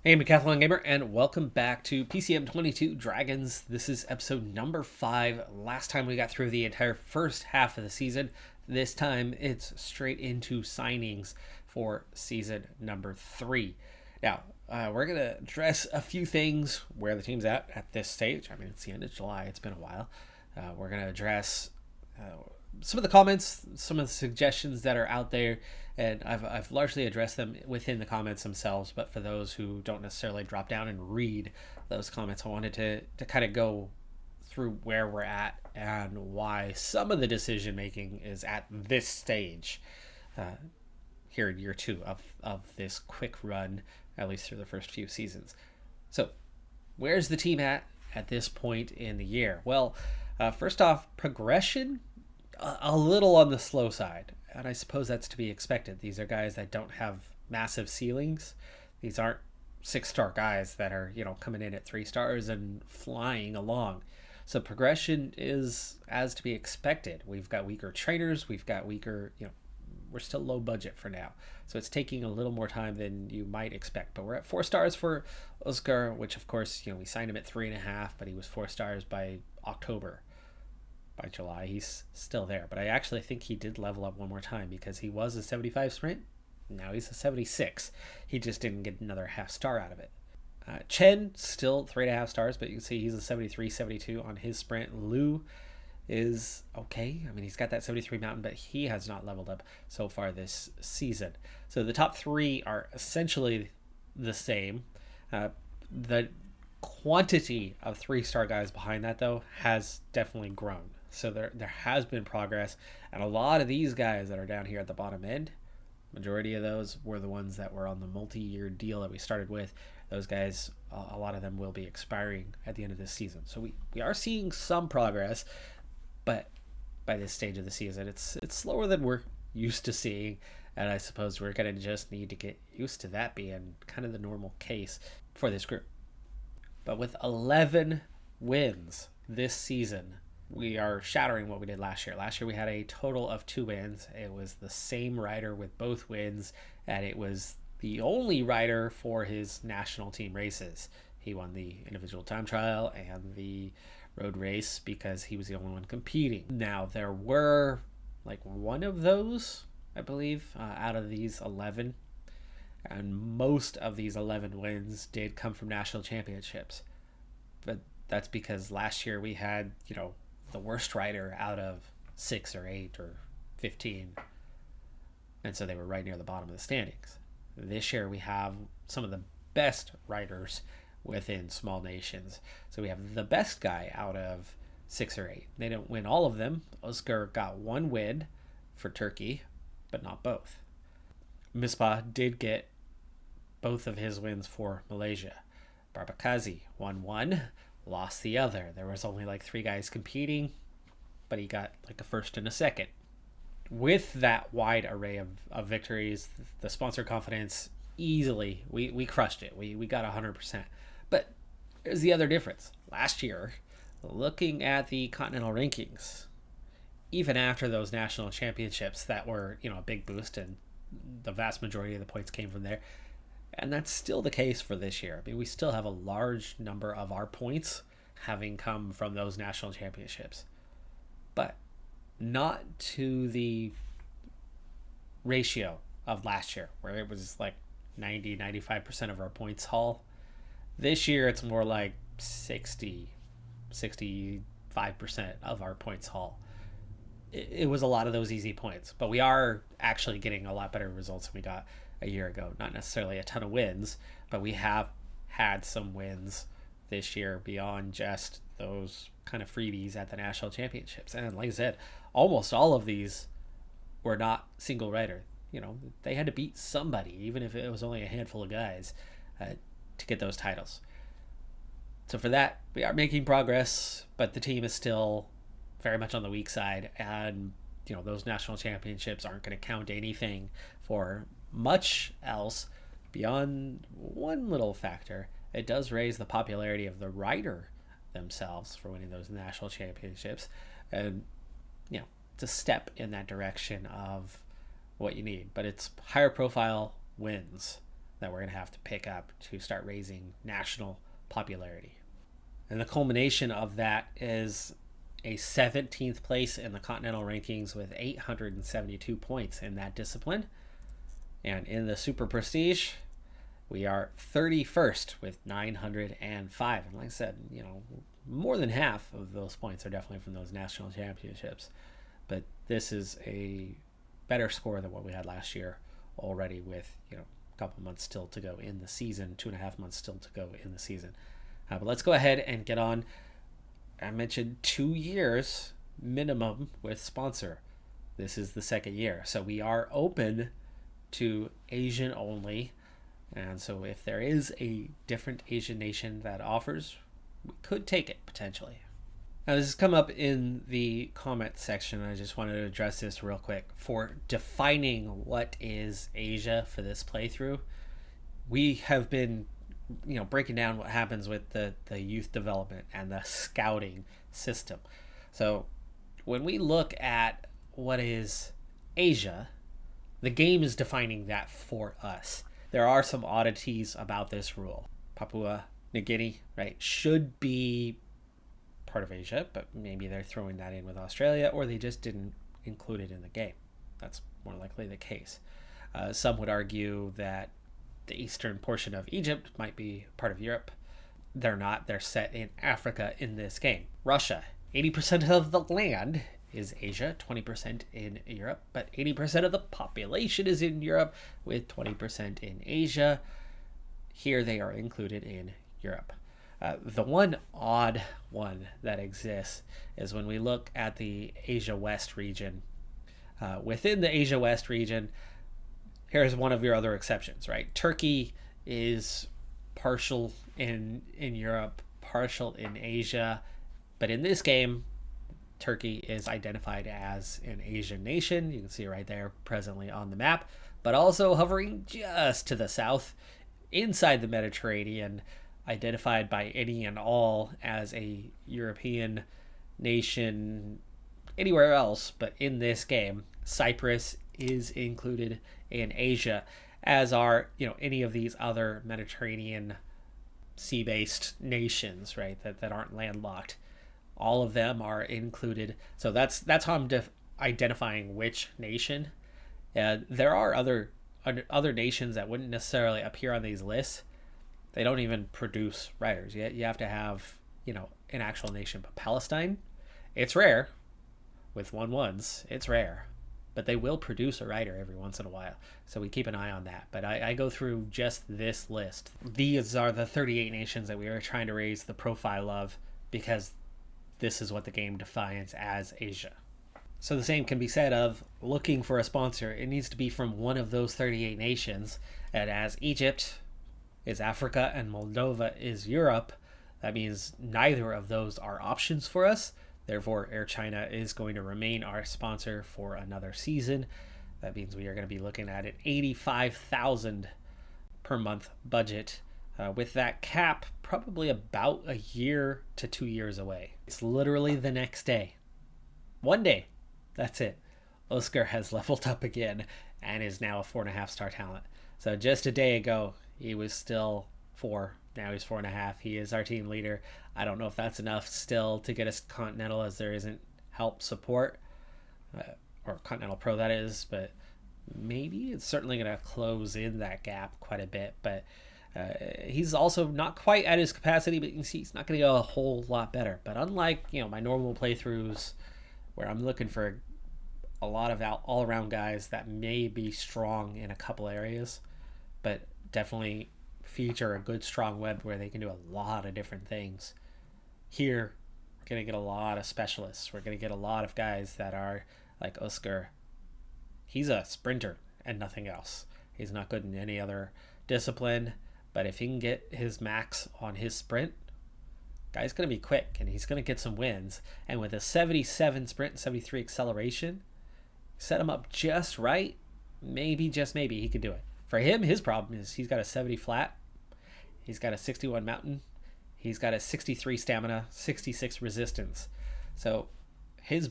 Hey, Decathlon Gamer, and welcome back to PCM22 Dragons. This is episode number 5. Last time we got through the entire first half of the season. This time it's straight into signings for season number 3. Now, we're going to address a few things where the team's at this stage. I mean, it's the end of July. It's been a while. We're going to address some of the comments, some of the suggestions that are out there, and I've largely addressed them within the comments themselves. But for those who don't necessarily drop down and read those comments, I wanted to kind of go through where we're at and why some of the decision making is at this stage here in year 2 of this quick run, at least through the first few seasons. So where's the team at this point in the year? Well, first off, progression a little on the slow side, and I suppose that's to be expected. These are guys that don't have massive ceilings. These aren't 6-star guys that are, coming in at 3 stars and flying along. So progression is as to be expected. We've got weaker trainers, we've got weaker, we're still low budget for now. So it's taking a little more time than you might expect. But we're at 4 stars for Oscar, which of course, we signed him at 3.5, but he was 4 stars by October. By July, he's still there. But I actually think he did level up one more time, because he was a 75 sprint. Now he's a 76. He just didn't get another half star out of it. Chen, still 3.5 stars, but you can see he's a 73, 72 on his sprint. Liu is okay. I mean, he's got that 73 mountain, but he has not leveled up so far this season. So the top 3 are essentially the same. The quantity of 3-star guys behind that, though, has definitely grown. So there has been progress, and a lot of these guys that are down here at the bottom end, majority of those were the ones that were on the multi-year deal that we started with. Those guys, a lot of them will be expiring at the end of this season. So we are seeing some progress, but by this stage of the season, it's slower than we're used to seeing, and I suppose we're going to just need to get used to that being kind of the normal case for this group. But with 11 wins this season, we are shattering what we did last year. Last year we had a total of 2 wins. It was the same rider with both wins, and it was the only rider for his national team races. He won the individual time trial and the road race because he was the only one competing. Now, there were like one of those, I believe, out of these 11, and most of these 11 wins did come from national championships. But that's because last year we had, the worst rider out of 6 or 8 or 15. And so they were right near the bottom of the standings. This year we have some of the best riders within small nations. So we have the best guy out of 6 or 8. They didn't win all of them. Oscar got 1 win for Turkey, but not both. Misbah did get both of his wins for Malaysia. Barbakazi won 1, lost the other. There was only like 3 guys competing, but he got like a first and a second. With that wide array of victories, the sponsor confidence, easily, we crushed it. We got 100%. But there's the other difference. Last year, looking at the continental rankings, even after those national championships that were, a big boost, and the vast majority of the points came from there, and that's still the case for this year. I mean, we still have a large number of our points having come from those national championships, but not to the ratio of last year, where it was like 90-95% of our points haul. This year, it's more like 65% of our points haul. It was a lot of those easy points, but we are actually getting a lot better results than we got a year ago. Not necessarily a ton of wins, but we have had some wins this year beyond just those kind of freebies at the national championships. And like I said, almost all of these were not single rider. They had to beat somebody, even if it was only a handful of guys, to get those titles. So for that, we are making progress, but the team is still very much on the weak side, and those national championships aren't going to count anything for much else beyond one little factor. It does raise the popularity of the rider themselves for winning those national championships, and it's a step in that direction of what you need. But it's higher profile wins that we're going to have to pick up to start raising national popularity. And the culmination of that is a 17th place in the continental rankings with 872 points in that discipline. And in the super prestige, we are 31st with 905. And like I said, more than half of those points are definitely from those national championships. But this is a better score than what we had last year already, with a couple months still to go in the season, 2.5 months still to go in the season. But let's go ahead and get on. I mentioned 2 years minimum with sponsor. This is the second year, so we are open to Asian only. And so if there is a different Asian nation that offers, we could take it potentially. Now, this has come up in the comment section. I just wanted to address this real quick. For defining what is Asia for this playthrough, we have been breaking down what happens with the youth development and the scouting system. So when we look at what is Asia, the game is defining that for us. There are some oddities about this rule. Papua New Guinea, right, should be part of Asia, but maybe they're throwing that in with Australia, or they just didn't include it in the game. That's more likely the case. Some would argue that the eastern portion of Egypt might be part of Europe. They're not. They're set in Africa in this game. Russia, 80% of the land is Asia, 20% in Europe, but 80% of the population is in Europe, with 20% in Asia. Here they are included in Europe. The one odd one that exists is when we look at the Asia West region. Within the Asia West region, here's one of your other exceptions, right? Turkey is partial in Europe, partial in Asia, but in this game, Turkey is identified as an Asian nation. You can see it right there presently on the map, but also hovering just to the south inside the Mediterranean, identified by any and all as a European nation anywhere else, but in this game, Cyprus is included in Asia, as are any of these other Mediterranean sea-based nations, right, that aren't landlocked. All of them are included. So that's how I'm identifying which nation. There are other nations that wouldn't necessarily appear on these lists. They don't even produce writers. You have to have an actual nation. But Palestine, it's rare. With 1-1s, it's rare. But they will produce a writer every once in a while. So we keep an eye on that. But I go through just this list. These are the 38 nations that we are trying to raise the profile of, because this is what the game defines as Asia. So the same can be said of looking for a sponsor. It needs to be from one of those 38 nations. And as Egypt is Africa and Moldova is Europe, that means neither of those are options for us. Therefore, Air China is going to remain our sponsor for another season. That means we are going to be looking at an $85,000 per month budget, with that cap probably about a year to 2 years away. It's literally the next day. One day. That's it. Oscar has leveled up again and is now a 4.5 star talent. So just a day ago, he was still 4. Now he's 4.5. He is our team leader. I don't know if that's enough still to get us Continental, as there isn't help support, or Continental Pro that is, but maybe it's certainly going to close in that gap quite a bit. But he's also not quite at his capacity, but you can see he's not going to go a whole lot better. But unlike my normal playthroughs, where I'm looking for a lot of all-around guys that may be strong in a couple areas, but definitely feature a good strong web where they can do a lot of different things. Here, we're going to get a lot of specialists. We're going to get a lot of guys that are like Oscar. He's a sprinter and nothing else. He's not good in any other discipline, but if he can get his max on his sprint, guy's going to be quick and he's going to get some wins. And with a 77 sprint and 73 acceleration, set him up just right, maybe, just maybe, he could do it. For him, his problem is he's got a 70 flat, he's got a 61 mountain, he's got a 63 stamina, 66 resistance. So his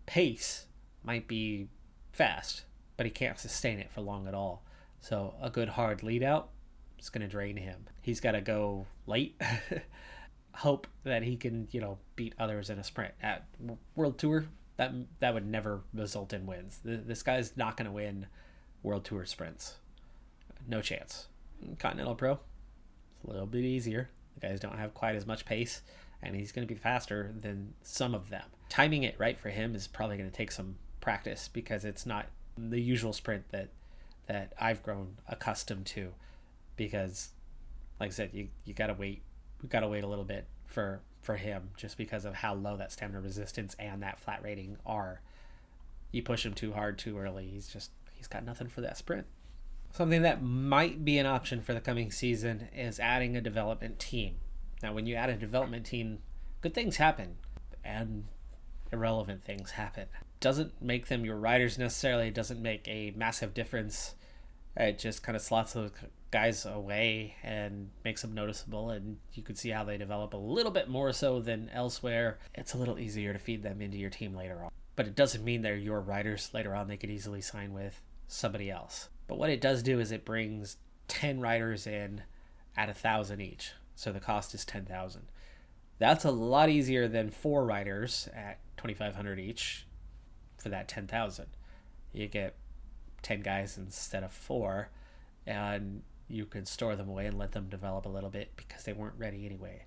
pace might be fast, but he can't sustain it for long at all. So a good hard lead out is going to drain him. He's got to go late. Hope that he can, beat others in a sprint. At World Tour, that would never result in wins. This guy's not going to win World Tour sprints. No chance. Continental Pro, it's a little bit easier. The guys don't have quite as much pace, and he's going to be faster than some of them. Timing it right for him is probably going to take some practice, because it's not the usual sprint that I've grown accustomed to. Because, like I said, you got to wait. We've got to wait a little bit for him, just because of how low that stamina resistance and that flat rating are. You push him too hard too early, he's got nothing for that sprint. Something that might be an option for the coming season is adding a development team. Now, when you add a development team, good things happen and irrelevant things happen. Doesn't make them your riders necessarily. It doesn't make a massive difference. It just kind of slots those guys away and makes them noticeable, and you can see how they develop a little bit more so than elsewhere. It's a little easier to feed them into your team later on. But it doesn't mean they're your riders later on. They could easily sign with somebody else. But what it does do is it brings 10 riders in at 1,000 each. So the cost is 10,000. That's a lot easier than 4 riders at 2,500 each for that 10,000. You get 10 guys instead of 4, and you can store them away and let them develop a little bit because they weren't ready anyway.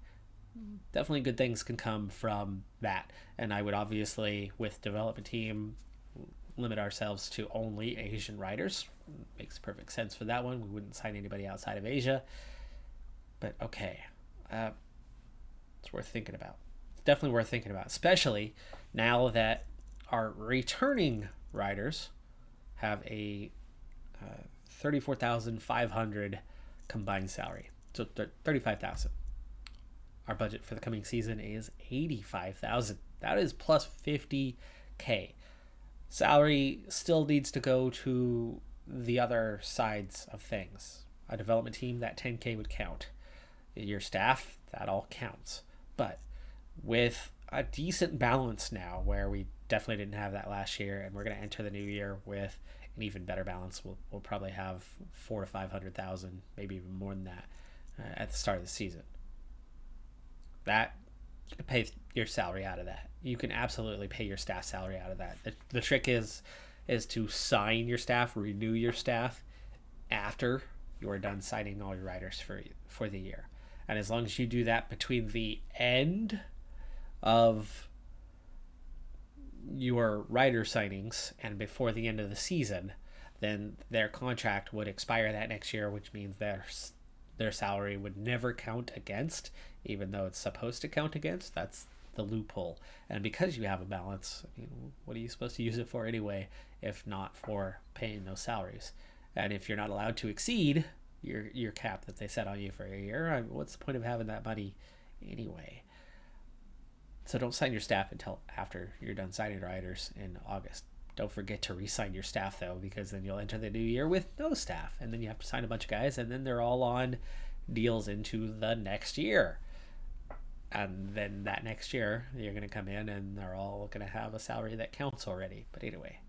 Definitely good things can come from that. And I would obviously, with development team, limit ourselves to only Asian riders. Makes perfect sense for that one. We wouldn't sign anybody outside of Asia. But okay, it's worth thinking about. It's definitely worth thinking about, especially now that our returning riders have a 34,500 combined salary. So 35,000. Our budget for the coming season is 85,000. That is plus 50K. Salary still needs to go to the other sides of things. A development team, that 10K would count. Your staff, that all counts. But with a decent balance now, where we definitely didn't have that last year, and we're going to enter the new year with an even better balance, we'll probably have 400,000 to 500,000, maybe even more than that, at the start of the season. That, you can pay your salary out of that. You can absolutely pay your staff salary out of that. The trick is to sign your staff, renew your staff after you are done signing all your riders for the year. And as long as you do that between the end of your rider signings and before the end of the season, then their contract would expire that next year, which means their salary would never count against, even though it's supposed to count against. That's the loophole. And because you have a balance, what are you supposed to use it for anyway, if not for paying those salaries? And if you're not allowed to exceed your cap that they set on you for a year, what's the point of having that money anyway? So don't sign your staff until after you're done signing riders in August. Don't forget to re-sign your staff, though, because then you'll enter the new year with no staff, and then you have to sign a bunch of guys, and then they're all on deals into the next year. And then that next year, you're going to come in, and they're all going to have a salary that counts already. But anyway,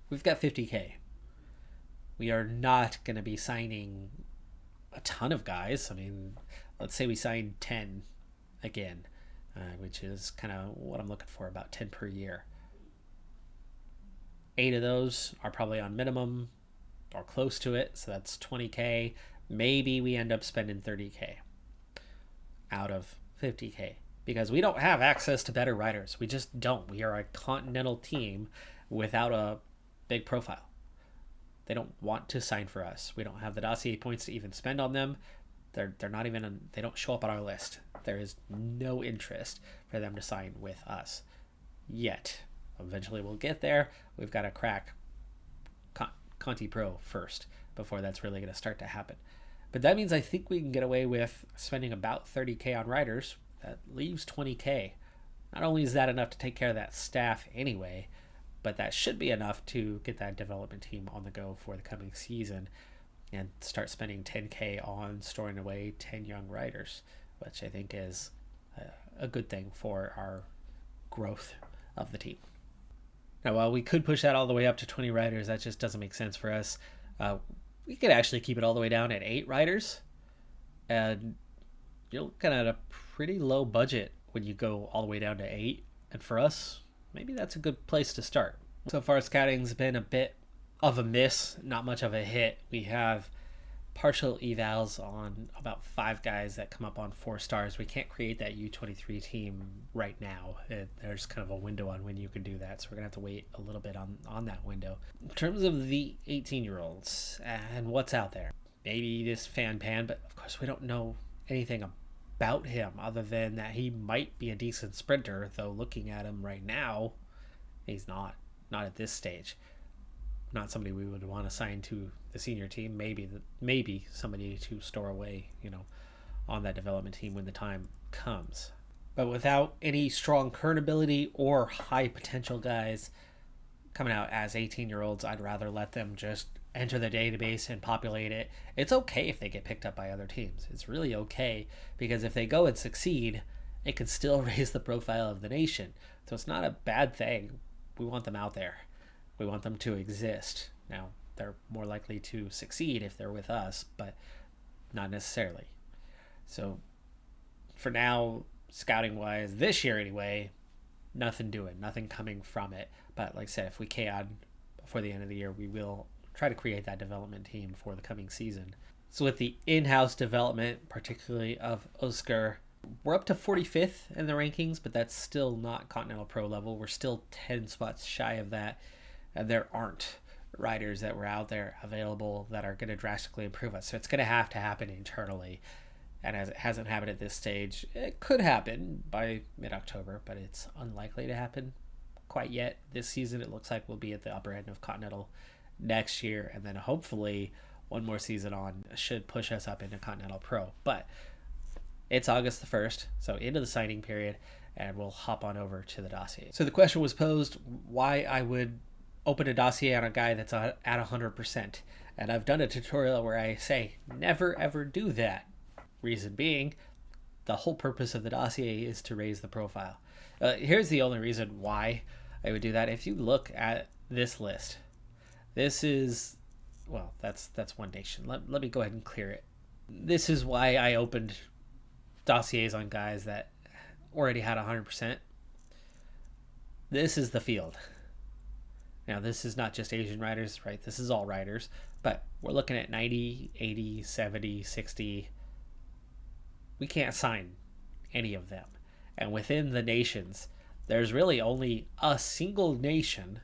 we've got 50K. We are not going to be signing a ton of guys. I mean, let's say we sign 10 again, which is kind of what I'm looking for, about 10 per year. 8 of those are probably on minimum or close to it, so that's 20K. Maybe we end up spending 30K out of 50K because we don't have access to better riders. We just don't. We are a continental team without a big profile. They don't want to sign for us. We don't have the Dossier points to even spend on them. They're not even they don't show up on our list. There is no interest for them to sign with us yet. Eventually we'll get there. We've got to crack Conti Pro first before that's really going to start to happen. But that means I think we can get away with spending about 30K on riders. That leaves 20K. Not only is that enough to take care of that staff anyway, but that should be enough to get that development team on the go for the coming season and start spending 10K on storing away 10 young riders, which I think is a good thing for our growth of the team. Now, while we could push that all the way up to 20 riders, that just doesn't make sense for us. We could actually keep it all the way down at 8 riders, and you're looking at a pretty low budget when you go all the way down to 8. And for us, maybe that's a good place to start. So far, scouting's been a bit of a miss, not much of a hit. We have partial evals on about 5 guys that come up on 4 stars. We can't create that U23 team right now. There's kind of a window on when you can do that, so we're going to have to wait a little bit on that window. In terms of the 18-year-olds and what's out there, maybe this Fan Pan, but of course we don't know anything about him other than that he might be a decent sprinter, though looking at him right now, he's not at this stage. Not somebody we would want to sign to the senior team. Maybe somebody to store away, on that development team when the time comes. But without any strong current ability or high potential guys coming out as 18-year-olds, I'd rather let them just enter the database and populate it. It's okay if they get picked up by other teams. It's really okay, because if they go and succeed, it can still raise the profile of the nation. So it's not a bad thing. We want them out there. We want them to exist. Now, they're more likely to succeed if they're with us, but not necessarily. So for now, scouting-wise, this year anyway, nothing coming from it. But like I said, if we can, before the end of the year, we will try to create that development team for the coming season. So with the in-house development, particularly of Oscar, we're up to 45th in the rankings, but that's still not Continental Pro level. We're still 10 spots shy of that. And there aren't riders that were out there available that are going to drastically improve us. So it's going to have to happen internally. And as it hasn't happened at this stage, it could happen by mid-October, but it's unlikely to happen quite yet. This season, it looks like we'll be at the upper end of Continental next year. And then hopefully one more season on should push us up into Continental Pro. But it's August the 1st, so into the signing period, and we'll hop on over to the dossier. So the question was posed why I would open a dossier on a guy that's at 100%. And I've done a tutorial where I say, never ever do that. Reason being, the whole purpose of the dossier is to raise the profile. Here's the only reason why I would do that. If you look at this list, this is, well, that's one nation. Let me go ahead and clear it. This is why I opened dossiers on guys that already had 100%. This is the field. Now, this is not just Asian riders, right? This is all riders, but we're looking at 90, 80, 70, 60. We can't sign any of them. And within the nations, there's really only a single nation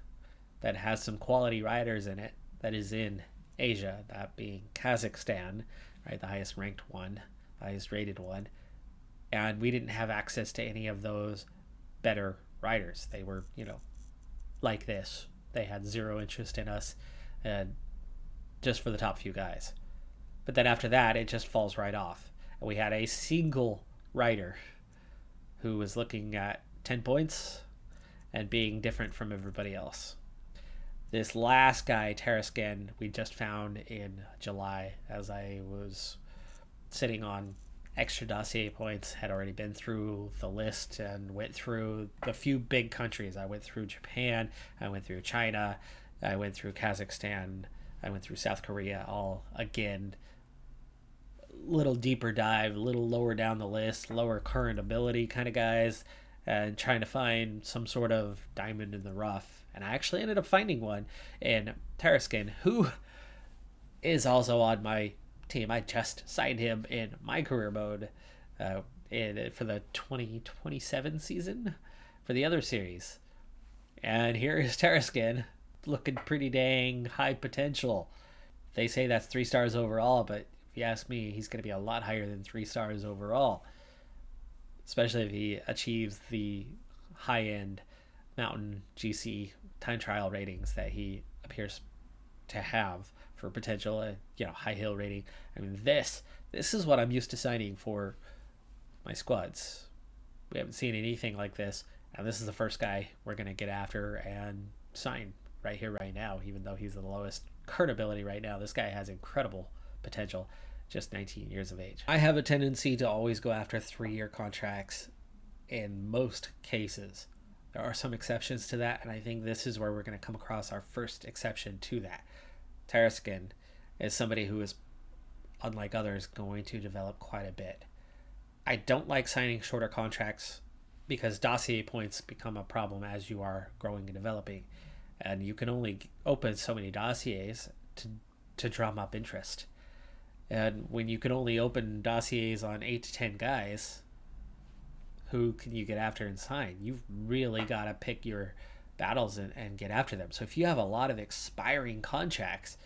that has some quality riders in it that is in Asia, that being Kazakhstan, right? The highest ranked one, the highest rated one. And we didn't have access to any of those better riders. They were, like this. They had zero interest in us, and just for the top few guys. But then after that, it just falls right off. And we had a single rider who was looking at 10 points and being different from everybody else. This last guy, Tarascan, we just found in July as I was sitting on extra dossier points, had already been through the list and went through the few big countries. I went through Japan, I went through China, I went through Kazakhstan, I went through South Korea, all again, little deeper dive, a little lower down the list, lower current ability kind of guys, and trying to find some sort of diamond in the rough. And I actually ended up finding one in Tarascan, who is also on my team. I just signed him in my career mode for the 2027 season for the other series. And here is Tarascan looking pretty dang high potential. They say that's 3 stars overall, but if you ask me, he's going to be a lot higher than 3 stars overall, especially if he achieves the high-end mountain GC time trial ratings that he appears to have for potential, high hill rating. I mean, this is what I'm used to signing for my squads. We haven't seen anything like this, and this is the first guy we're going to get after and sign right here, right now, even though he's the lowest current ability right now. This guy has incredible potential, just 19 years of age. I have a tendency to always go after 3-year contracts in most cases. There are some exceptions to that, and I think this is where we're going to come across our first exception to that. Taraskin is somebody who is, unlike others, going to develop quite a bit. I don't like signing shorter contracts because dossier points become a problem as you are growing and developing, and you can only open so many dossiers to drum up interest. And when you can only open dossiers on 8 to 10 guys, who can you get after and sign? You've really got to pick your battles and get after them. So if you have a lot of expiring contracts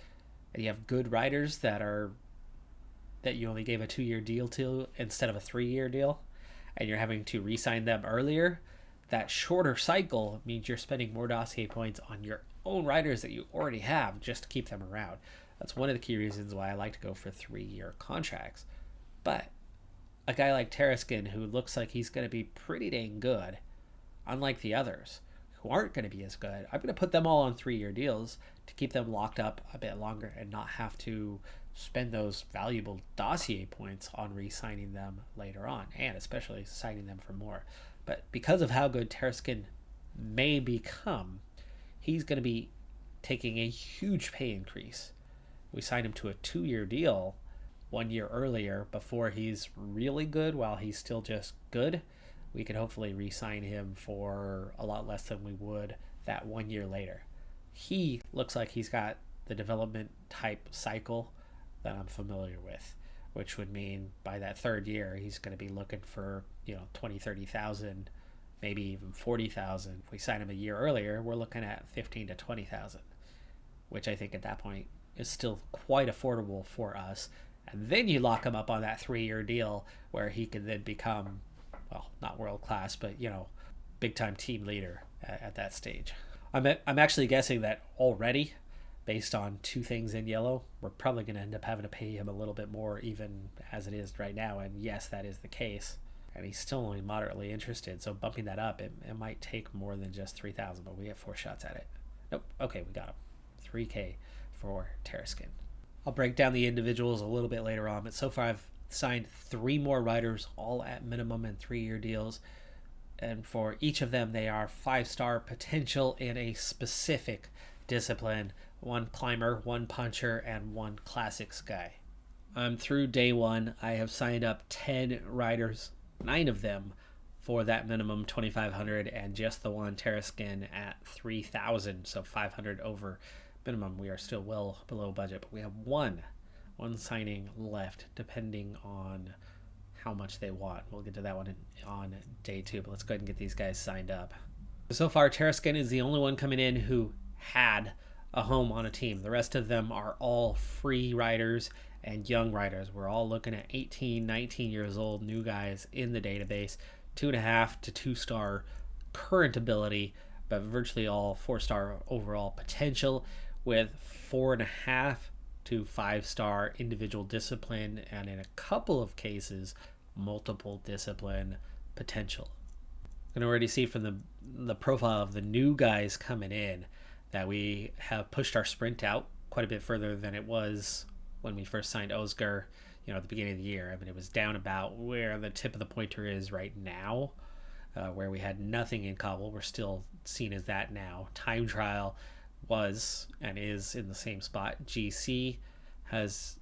and you have good riders that you only gave a 2-year deal to instead of a 3-year deal, and you're having to re-sign them earlier, that shorter cycle means you're spending more dossier points on your own riders that you already have just to keep them around. That's one of the key reasons why I like to go for 3-year contracts. But a guy like Taraskin, who looks like he's going to be pretty dang good, unlike the others who aren't going to be as good, I'm going to put them all on 3-year deals to keep them locked up a bit longer and not have to spend those valuable dossier points on re-signing them later on, and especially signing them for more. But because of how good Taraskin may become, he's going to be taking a huge pay increase. We signed him to a 2-year deal 1 year earlier before he's really good while he's still just good. We could hopefully re-sign him for a lot less than we would that 1 year later. He looks like he's got the development type cycle that I'm familiar with, which would mean by that 3rd year he's going to be looking for 20,000-30,000, maybe even 40,000. If we sign him a year earlier, we're looking at 15,000 to 20,000, which I think at that point is still quite affordable for us. And then you lock him up on that 3-year deal where he can then become, well, not world class, but big time team leader at that stage. I'm actually guessing that already, based on 2 things in yellow, we're probably going to end up having to pay him a little bit more even as it is right now. And yes, that is the case. And he's still only moderately interested. So bumping that up, it might take more than just 3,000, but we have 4 shots at it. Nope. Okay, we got him. 3K for Taraskin. I'll break down the individuals a little bit later on, but so far I've signed 3 more riders, all at minimum and 3-year deals. And for each of them, they are 5-star potential in a specific discipline. 1 climber, 1 puncher, and 1 classics guy. I'm through day 1. I have signed up 10 riders, 9 of them for that minimum 2,500, and just the one Taraskin at 3,000, so 500 over minimum. We are still well below budget, but we have one signing left, depending on how much they want. We'll get to that one on day 2, but let's go ahead and get these guys signed up. So far, Taraskin is the only one coming in who had a home on a team. The rest of them are all free riders and young riders. We're all looking at 18, 19 years old, new guys in the database, 2.5 to 2-star current ability, but virtually all 4-star overall potential, with 4.5 to 5-star individual discipline, and in a couple of cases, multiple discipline potential. You can already see from the profile of the new guys coming in that we have pushed our sprint out quite a bit further than it was when we first signed Oscar, at the beginning of the year. I mean, it was down about where the tip of the pointer is right now, where we had nothing in cobble. We're still seen as that now. Time trial was and is in the same spot. GC has,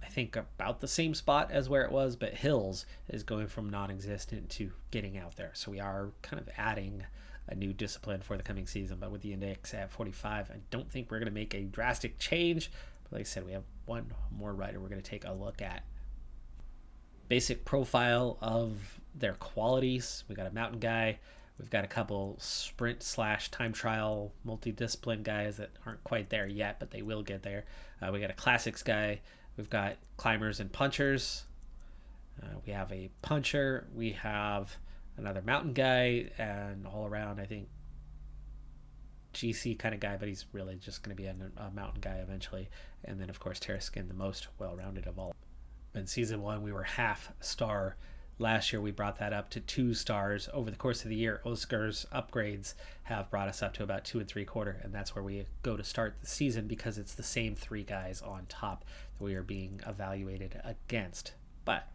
I think, about the same spot as where it was, but Hills is going from non-existent to getting out there. So we are kind of adding a new discipline for the coming season, but with the index at 45, I don't think we're going to make a drastic change. But like I said, we have one more rider we're going to take a look at. Basic profile of their qualities. We got a mountain guy. We've got a couple sprint / time trial multidiscipline guys that aren't quite there yet, but they will get there. We got a classics guy. We've got climbers and punchers. We have a puncher. We have another mountain guy, and all around, I think, GC kind of guy, but he's really just going to be a mountain guy eventually. And then, of course, Taraskin, the most well-rounded of all. In season 1, we were half star. Last year, we brought that up to 2 stars. Over the course of the year, Oscar's upgrades have brought us up to about 2 3/4, and that's where we go to start the season because it's the same 3 guys on top that we are being evaluated against. But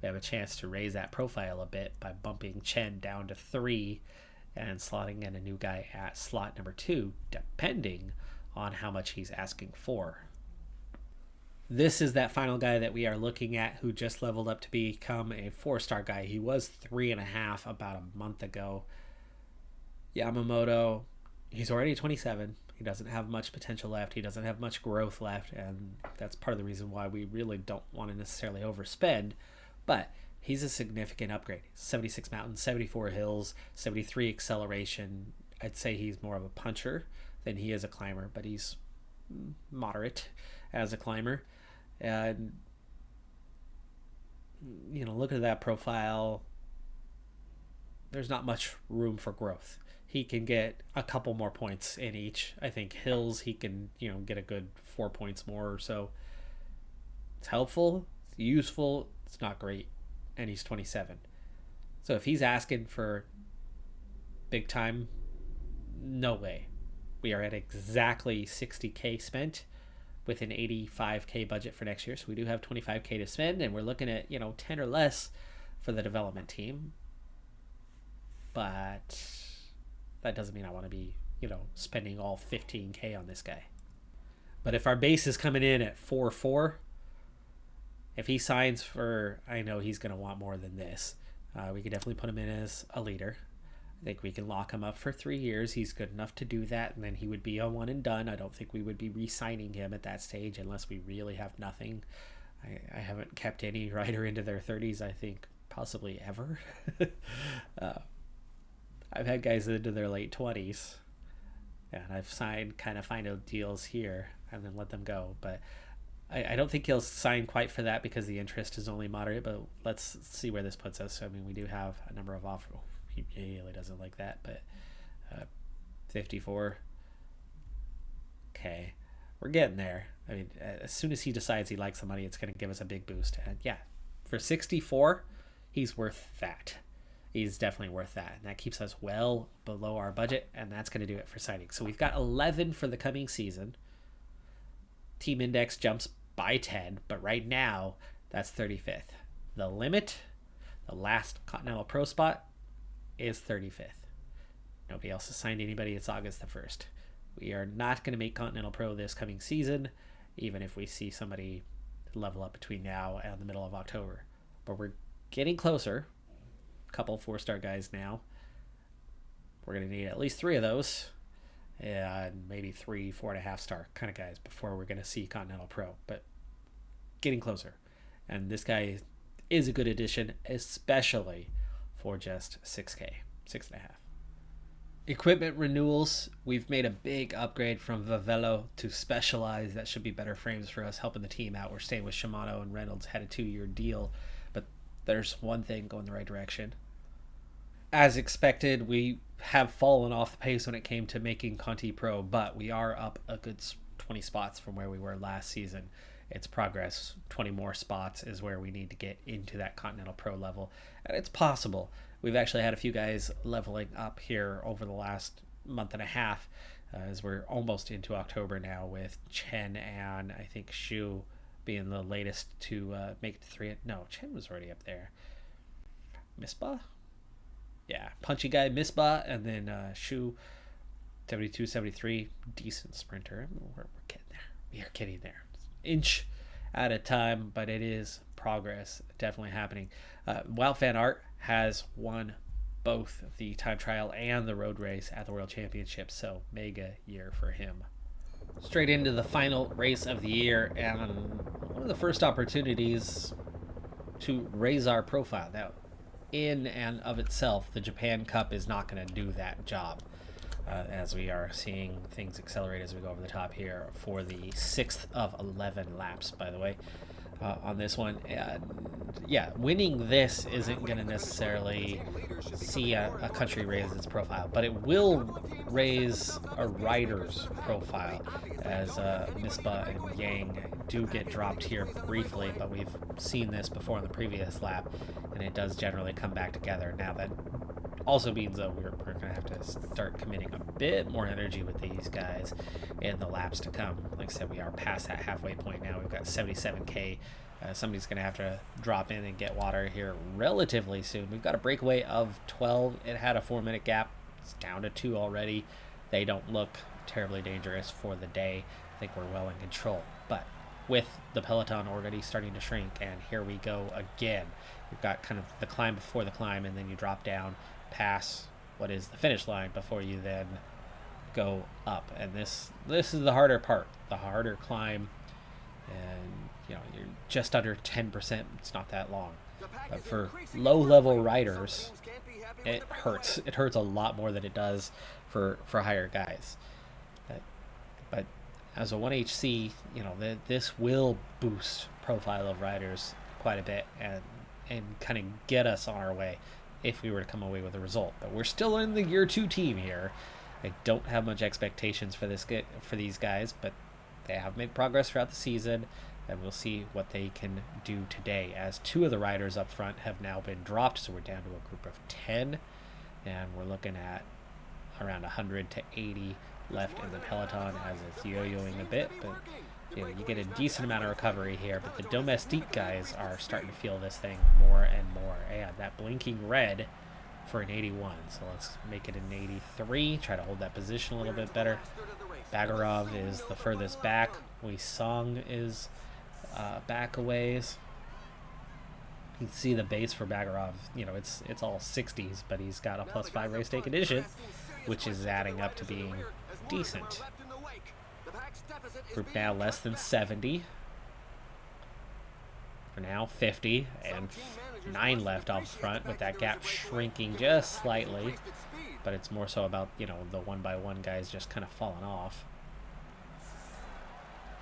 we have a chance to raise that profile a bit by bumping Chen down to 3 and slotting in a new guy at slot number 2, depending on how much he's asking for. This is that final guy that we are looking at who just leveled up to become a 4-star guy. He was 3.5 about a month ago. Yamamoto, he's already 27. He doesn't have much potential left. He doesn't have much growth left, and that's part of the reason why we really don't want to necessarily overspend. But he's a significant upgrade. 76 mountains, 74 hills, 73 acceleration. I'd say he's more of a puncher than he is a climber, but he's moderate as a climber. And, look at that profile. There's not much room for growth. He can get a couple more points in each. I think hills, he can, get a good 4 points more or so. It's helpful. It's useful. It's not great. And he's 27. So if he's asking for big time, no way. We are at exactly 60K spent with an 85K budget for next year. So we do have 25K to spend, and we're looking at, 10 or less for the development team. But that doesn't mean I want to be, spending all 15K on this guy. But if our base is coming in at 4-4, if he signs for, I know he's going to want more than this. We could definitely put him in as a leader. I think we can lock him up for 3 years. He's good enough to do that, and then he would be a one and done. I don't think we would be re-signing him at that stage unless we really have nothing. I haven't kept any rider into their 30s, I think, possibly ever. I've had guys into their late 20s, and I've signed kind of final deals here and then let them go. But I don't think he'll sign quite for that because the interest is only moderate, but let's see where this puts us. I mean, we do have a number of offers. He really doesn't like that, but 54. Okay, we're getting there. I mean, as soon as he decides he likes the money, it's going to give us a big boost. And yeah, for 64, he's worth that. He's definitely worth that. And that keeps us well below our budget, and that's going to do it for signing. So we've got 11 for the coming season. Team index jumps by 10, but right now, that's 35th. The limit, the last Continental Pro spot, is 35th. Nobody else has signed anybody. It's August the 1st. We are not going to make Continental Pro this coming season, even if we see somebody level up between now and the middle of October. But we're getting closer. A couple 4-star guys now. We're going to need at least 3 of those, and maybe 3 4.5-star kind of guys before we're going to see Continental Pro. But getting closer. And this guy is a good addition, especially for just 6K, 6.5. Equipment renewals. We've made a big upgrade from Vivelo to Specialized. That should be better frames for us, helping the team out. We're staying with Shimano, and Reynolds had a 2-year deal, but there's one thing going the right direction. As expected, we have fallen off the pace when it came to making Conti Pro, but we are up a good 20 spots from where we were last season. It's progress. 20 more spots is where we need to get into that Continental Pro level. And it's possible. We've actually had a few guys leveling up here over the last month and a half, as we're almost into October now, with Chen and I think Shu being the latest to make it to 3. No, Chen was already up there. Misbah? Yeah, punchy guy, Misbah, and then Shu, 72, 73, decent sprinter. We're getting there. We are getting there. Inch at a time, but it is progress definitely happening. Wild Fan Art has won both the time trial and the road race at the World Championship, so mega year for him. Straight into the final race of the year, and one of the first opportunities to raise our profile. Now, in and of itself, the Japan Cup is not going to do that job. As we are seeing things accelerate as we go over the top here for the 6th of 11 laps, by the way, on this one. Yeah, winning this isn't going to necessarily see a country raise its profile, but it will raise a rider's profile, as Misbah and Yang do get dropped here briefly, but we've seen this before in the previous lap, and it does generally come back together. Now that also means that we're going to have to start committing a bit more energy with these guys in the laps to come. Like I said, we are past that halfway point now. We've got 77K. Somebody's going to have to drop in and get water here relatively soon. We've got a breakaway of 12. It had a 4-minute gap. It's down to 2 already. They don't look terribly dangerous for the day. I think we're well in control. But with the peloton already starting to shrink, and here we go again. You've got kind of the climb before the climb, and then you drop down past what is the finish line before you then go up. And this is the harder part, the harder climb. And you know, you're just under 10%. It's not that long. But for low-level riders, it hurts. It hurts a lot more than it does for higher guys. But as a 1HC, you know, this will boost profile of riders quite a bit and kind of get us on our way if we were to come away with a result. But we're still in the year 2 team here. I don't have much expectations for these guys, but they have made progress throughout the season, and we'll see what they can do today, as 2 of the riders up front have now been dropped, so we're down to a group of 10, and we're looking at around 100 to 80 left in the peloton as it's yo-yoing a bit, but you know, you get a decent amount of recovery here. But the domestique guys are starting to feel this thing more and more. And that blinking red for an 81, so let's make it an 83, try to hold that position a little bit better. Bagarov is the furthest back. Song is back a ways. You can see the base for Bagarov, you know, it's all 60s, but he's got a +5 race day condition, which is adding up to being decent. Group now less than 70. For now, 50, and 9 left off front, with that gap shrinking just slightly. But it's more so about, you know, the 1x1 guys just kind of falling off.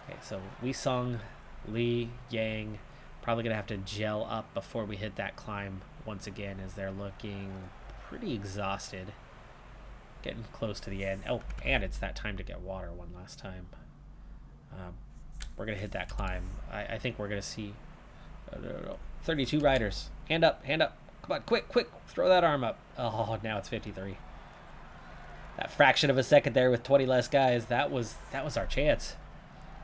Okay, so Song, Lee, Yang, probably going to have to gel up before we hit that climb once again, as they're looking pretty exhausted. Getting close to the end. Oh, and it's that time to get water one last time. We're going to hit that climb. I think we're going to see 32 riders. Hand up, hand up. Come on, quick, throw that arm up. Oh, now it's 53. That fraction of a second there with 20 less guys, that was our chance.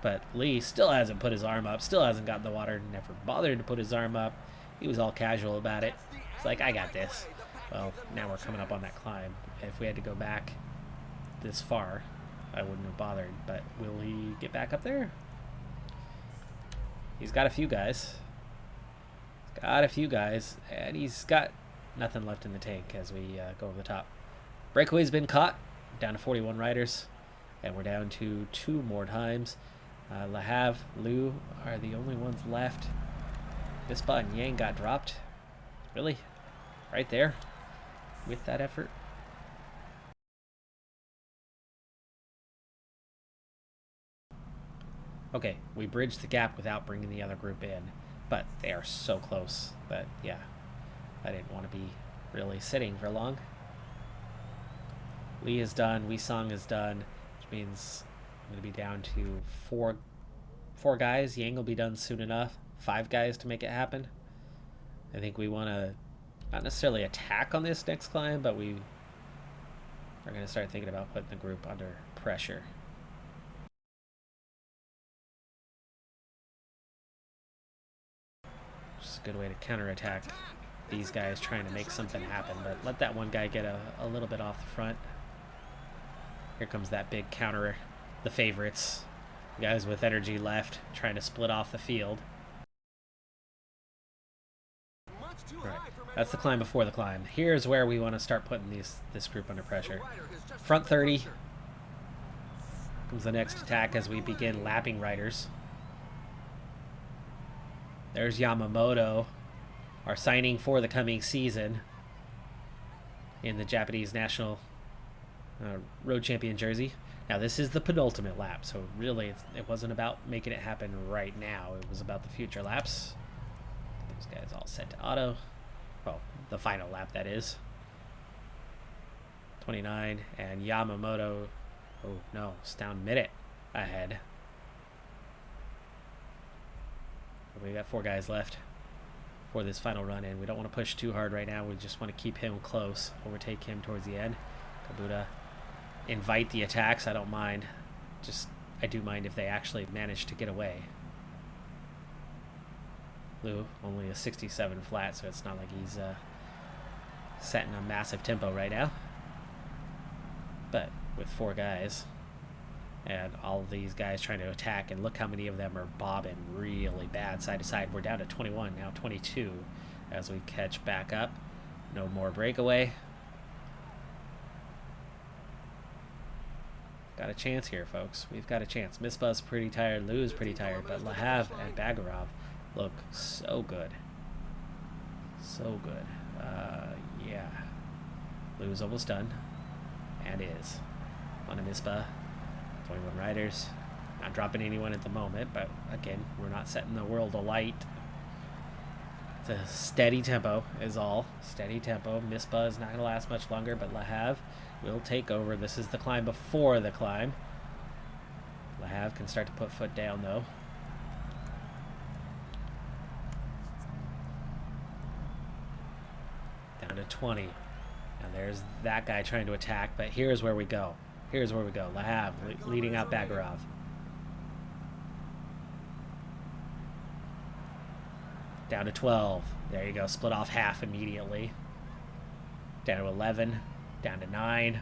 But Lee still hasn't put his arm up, still hasn't gotten the water, never bothered to put his arm up. He was all casual about it. It's like, I got this. Well, now we're coming up on that climb. If we had to go back this far, I wouldn't have bothered. But will he get back up there? He's got a few guys. And he's got nothing left in the tank as we go over the top. Breakaway's been caught, down to 41 riders, and we're down to 2 more times. Lahav, Liu are the only ones left. Bispa and Yang got dropped. Really? Right there? With that effort? Okay, we bridged the gap without bringing the other group in, but they are so close that, yeah, I didn't want to be really sitting for long. Lee is done, Song is done, which means I'm going to be down to four guys. Yang will be done soon enough. 5 guys to make it happen. I think we want to not necessarily attack on this next climb, but we are going to start thinking about putting the group under pressure. Just a good way to counterattack these guys trying to make something happen, but let that one guy get a little bit off the front. Here comes that big counter, the favorites, guys with energy left, trying to split off the field. Right. That's the climb before the climb. Here's where we want to start putting this group under pressure. Front 30 comes the next attack as we begin lapping riders. There's Yamamoto, our signing for the coming season in the Japanese national road champion jersey. Now this is the penultimate lap, so really it wasn't about making it happen right now. It was about the future laps. Those guys all set to auto. Well, the final lap, that is. 29, and Yamamoto, oh no, it's down minute ahead. We got 4 guys left for this final run in. We don't want to push too hard right now. We just want to keep him close, overtake him towards the end. Kabuta, invite the attacks. I don't mind. I do mind if they actually manage to get away. Liu, only a 67 flat, so it's not like he's setting a massive tempo right now. but with 4 guys and all of these guys trying to attack, and look how many of them are bobbing really bad side to side. We're down to 21, now 22 as we catch back up. No more breakaway. Got a chance here, folks. We've got a chance. Mispa's pretty tired. Lou's pretty tired. But Lahav and Bagarov look so good. So good. Yeah. Lou's almost done. And is. On a Mispa. 21 riders. Not dropping anyone at the moment. But, again, we're not setting the world alight. It's a steady tempo is all. Steady tempo. Mispa is not going to last much longer. But Lahav will take over. This is the climb before the climb. Lahav can start to put foot down, though. Down to 20. Now there's that guy trying to attack, but here's where we go. Here's where we go. Lahav leading out Bagarov. Down to 12. There you go. Split off half immediately. Down to 11. Down to 9.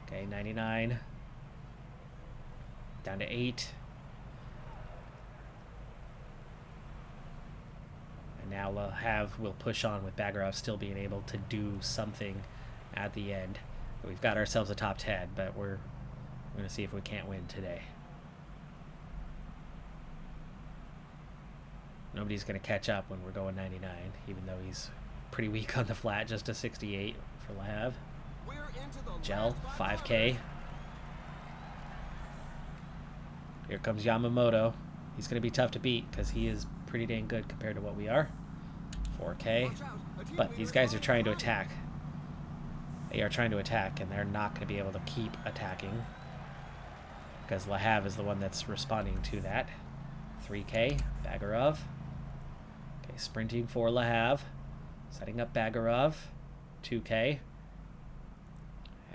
Okay, 99. Down to 8. And now we'll push on with Bagarov still being able to do something at the end. We've got ourselves a top 10, but we're going to see if we can't win today. Nobody's going to catch up when we're going 99, even though he's pretty weak on the flat, just a 68 for Lahav. Gel, 5K. Here comes Yamamoto. He's going to be tough to beat because he is pretty dang good compared to what we are. 4K. But these guys are trying to attack. They are trying to attack, and they're not going to be able to keep attacking because Lahav is the one that's responding to that. 3K, Bagarov. Okay, sprinting for Lahav. Setting up Bagarov. 2K.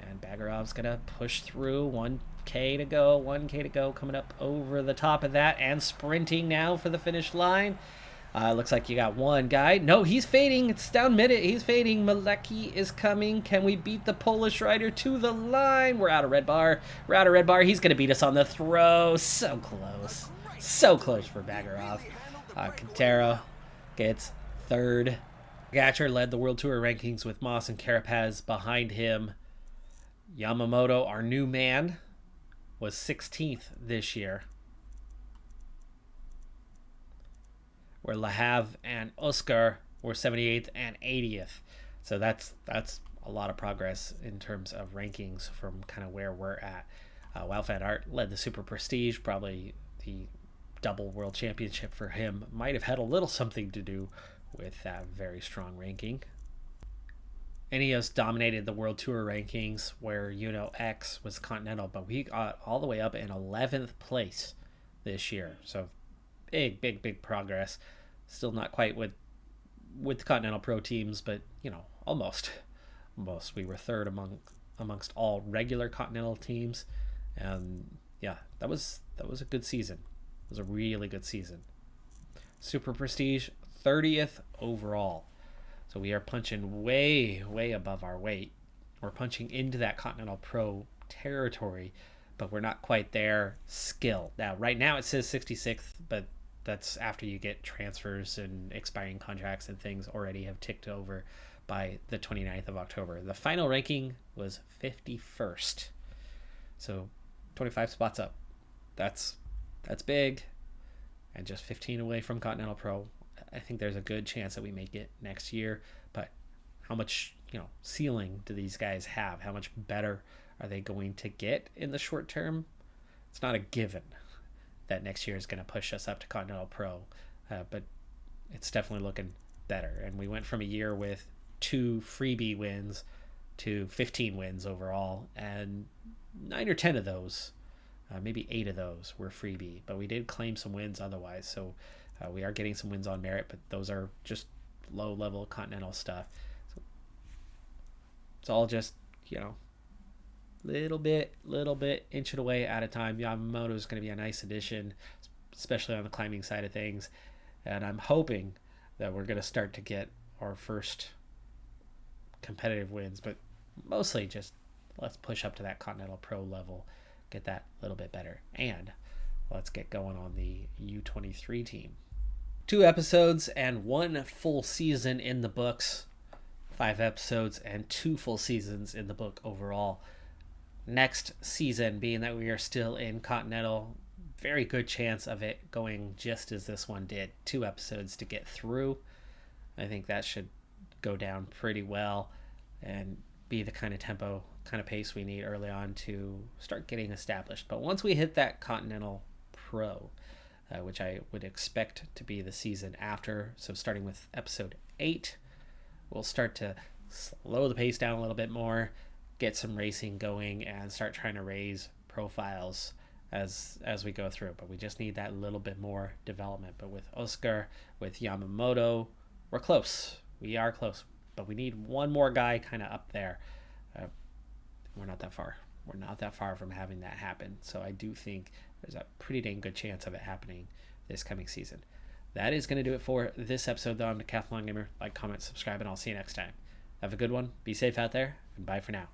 And Bagarov's going to push through. 1K to go. 1K to go. Coming up over the top of that. And sprinting now for the finish line. Looks like you got one guy. No, he's fading. It's down mid. He's fading. Malecki is coming. Can we beat the Polish rider to the line? We're out of red bar. We're out of red bar. He's going to beat us on the throw. So close. So close for Bagarov. Quintero gets third. Gatcher led the World Tour rankings with Moss and Carapaz behind him. Yamamoto, our new man, was 16th this year, where Lahav and Oscar were 78th and 80th. So that's a lot of progress in terms of rankings from kind of where we're at. Wout van Aert led the Super Prestige, probably the double world championship for him. Might have had a little something to do with that very strong ranking. Ineos dominated the World Tour rankings where X was Continental, but we got all the way up in 11th place this year. So big progress. Still not quite with the Continental Pro teams, but almost. We were third amongst all regular Continental teams, and yeah, that was a good season. It was a really good season. Super Prestige, 30th overall. So we are punching way above our weight. We're punching into that Continental Pro territory, but we're not quite there skill. Now, right now it says 66th, but that's after you get transfers and expiring contracts and things already have ticked over by the 29th of October. The final ranking was 51st. So 25 spots up. That's big. And just 15 away from Continental Pro. I think there's a good chance that we make it next year, but how much, ceiling do these guys have? How much better are they going to get in the short term? It's not a given that next year is going to push us up to Continental Pro, but it's definitely looking better. And we went from a year with 2 freebie wins to 15 wins overall, and 9 or 10 of those, maybe 8 of those were freebie, but we did claim some wins otherwise. So we are getting some wins on merit, but those are just low-level Continental stuff. So it's all just, little bit, inch it away at a time. Yamamoto is going to be a nice addition, especially on the climbing side of things. And I'm hoping that we're going to start to get our first competitive wins, but mostly just let's push up to that Continental Pro level, get that a little bit better, and let's get going on the U23 team. 2 episodes and 1 full season in the books. 5 episodes and 2 full seasons in the book overall. Next season, being that we are still in Continental, very good chance of it going just as this one did. 2 episodes to get through. I think that should go down pretty well and be the kind of tempo, kind of pace we need early on to start getting established. But once we hit that Continental Pro, which I would expect to be the season after, so starting with episode 8, we'll start to slow the pace down a little bit more, get some racing going, and start trying to raise profiles as we go through. But we just need that little bit more development. But with Oscar, with Yamamoto, we're close. We are close. But we need one more guy kind of up there. We're not that far. We're not that far from having that happen. So I do think there's a pretty dang good chance of it happening this coming season. That is going to do it for this episode, though. I'm Decathlon Gamer. Like, comment, subscribe, and I'll see you next time. Have a good one. Be safe out there, and bye for now.